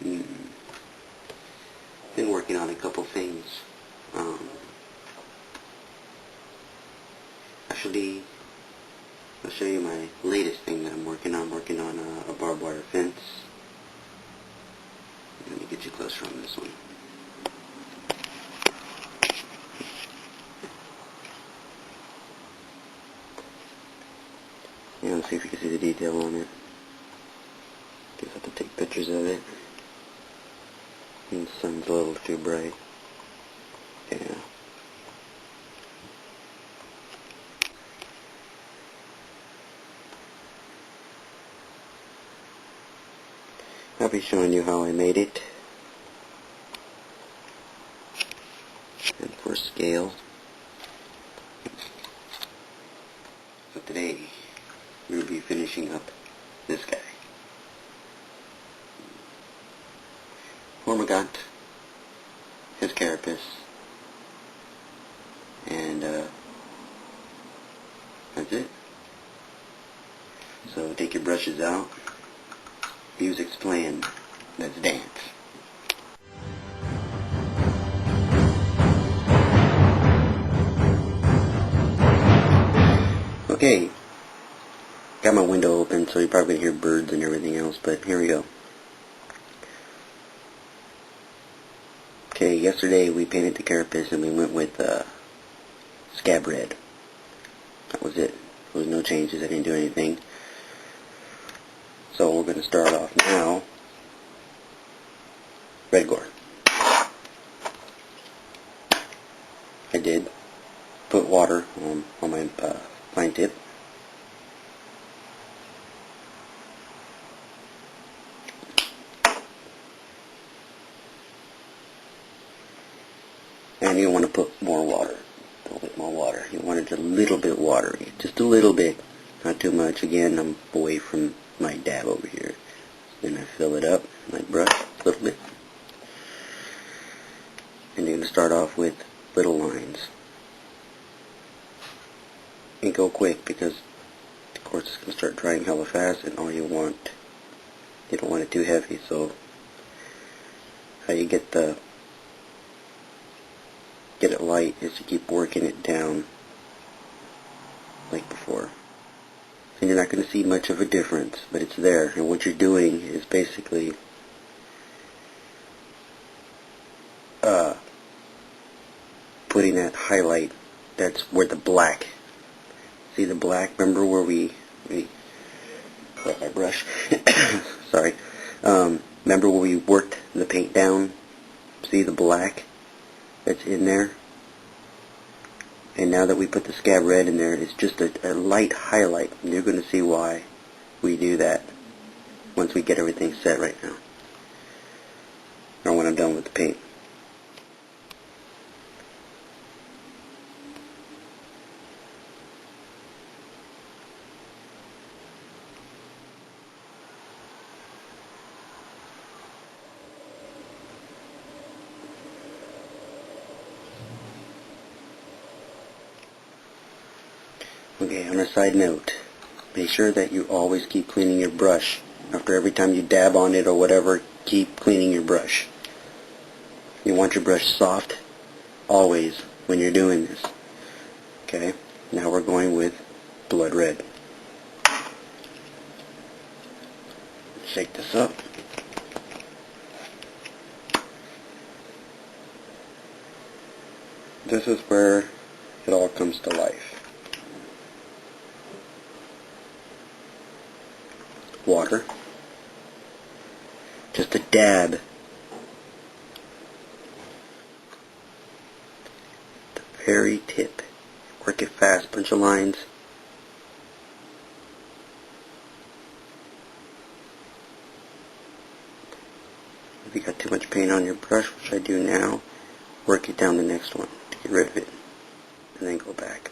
Hmm. Been working on a couple things. Actually, I'll show you my latest thing that I'm working on. I'm working on a barbed wire fence. Let me get you closer on this one. Yeah, let's see if you can see the detail on it. Guess I have to take pictures of it. And the sun's a little too bright. Yeah. I'll be showing you how I made it. And for scale. So today, we'll be finishing up this guy. Hormigant, his carapace, and that's it. So take your brushes out, music's playing, let's dance. Okay, got my window open so you're probably going to hear birds and everything else, but here we go. Okay, yesterday we painted the carapace and we went with scab red. That was it. There was no changes, I didn't do anything. So we're going to start off now, red gore. I did put water on my fine tip. And you want to put more water, a little bit more water. You want it a little bit watery, just a little bit, not too much. Again, I'm away from my dab over here. Then I fill it up, my brush, a little bit. And you're going to start off with little lines. And go quick because, of course, it's going to start drying hella fast, and all you don't want it too heavy. So, how you get it light is to keep working it down like before. And you're not going to see much of a difference, but it's there. And what you're doing is basically putting that highlight. That's where the black. See the black? Remember where we got my brush. Sorry. Remember where we worked the paint down? See the black that's in there? And now that we put the scab red in there, it's just a light highlight. And you're going to see why we do that once we get everything set right now. Or when I'm done with the paint. Okay, on a side note, make sure that you always keep cleaning your brush. After every time you dab on it or whatever, keep cleaning your brush. You want your brush soft always when you're doing this. Okay, now we're going with blood red. Shake this up. This is where it all comes to life. Water. Just a dab. The very tip. Work it fast, bunch of lines. If you got too much paint on your brush, which I do now, work it down the next one to get rid of it. And then go back.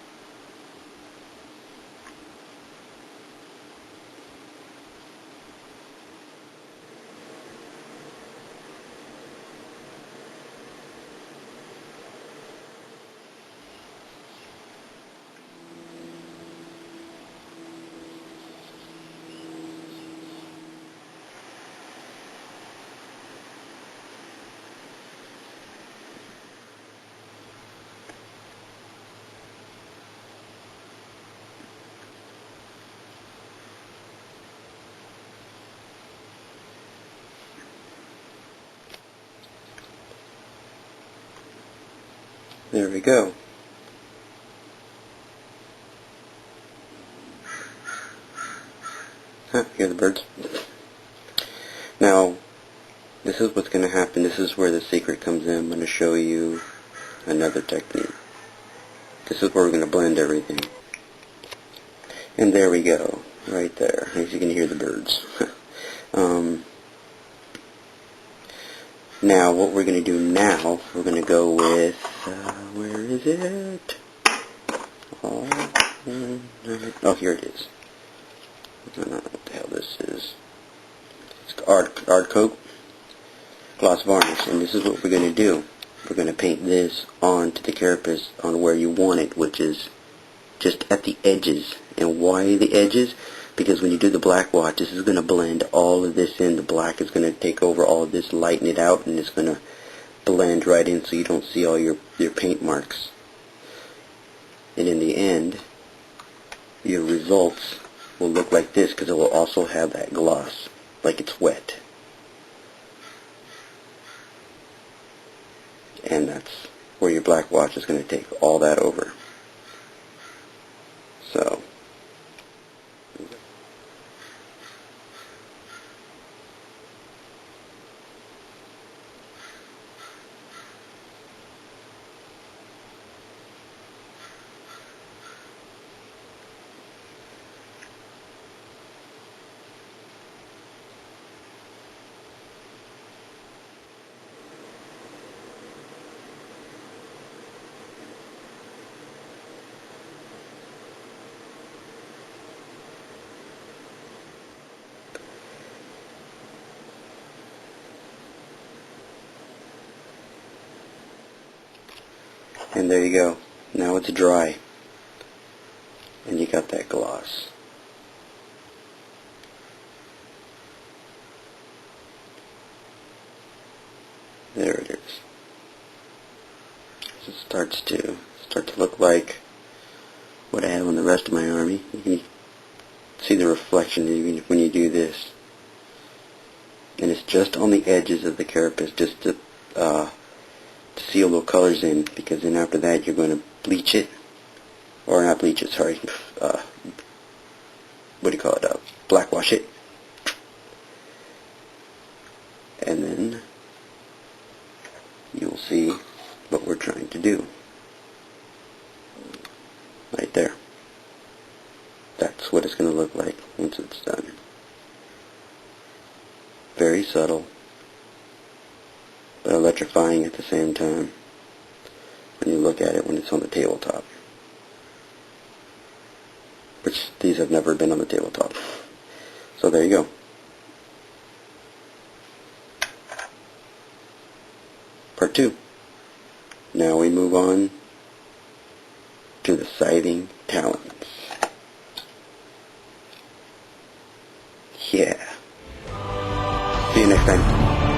There we go. Huh, hear the birds. Now, this is what's going to happen. This is where the secret comes in. I'm going to show you another technique. This is where we're going to blend everything. And there we go. Right there. As you can hear the birds. Now, what we're going to do now, we're going to go with, where is it? Oh, here it is. I don't know what the hell this is. It's art coat, gloss varnish, and this is what we're going to do. We're going to paint this onto the carapace on where you want it, which is just at the edges. And why the edges? Because when you do the black wash, this is going to blend all of this in. The black is going to take over all of this, lighten it out, and it's going to blend right in so you don't see all your paint marks. And in the end, your results will look like this because it will also have that gloss, like it's wet. And that's where your black wash is going to take all that over. So, and there you go. Now it's dry. And you got that gloss. There it is. So it starts to look like what I have on the rest of my army. You can see the reflection even when you do this. And it's just on the edges of the carapace, just to seal the colors in, because then after that you're going to bleach it, or not bleach it, sorry, what do you call it, black wash it, and then you'll see what we're trying to do, right there. That's what it's going to look like once it's done. Very subtle, but electrifying at the same time when you look at it when it's on the tabletop. Which these have never been on the tabletop. So there you go. Part 2. Now we move on to the scything talons. Yeah. See you next time.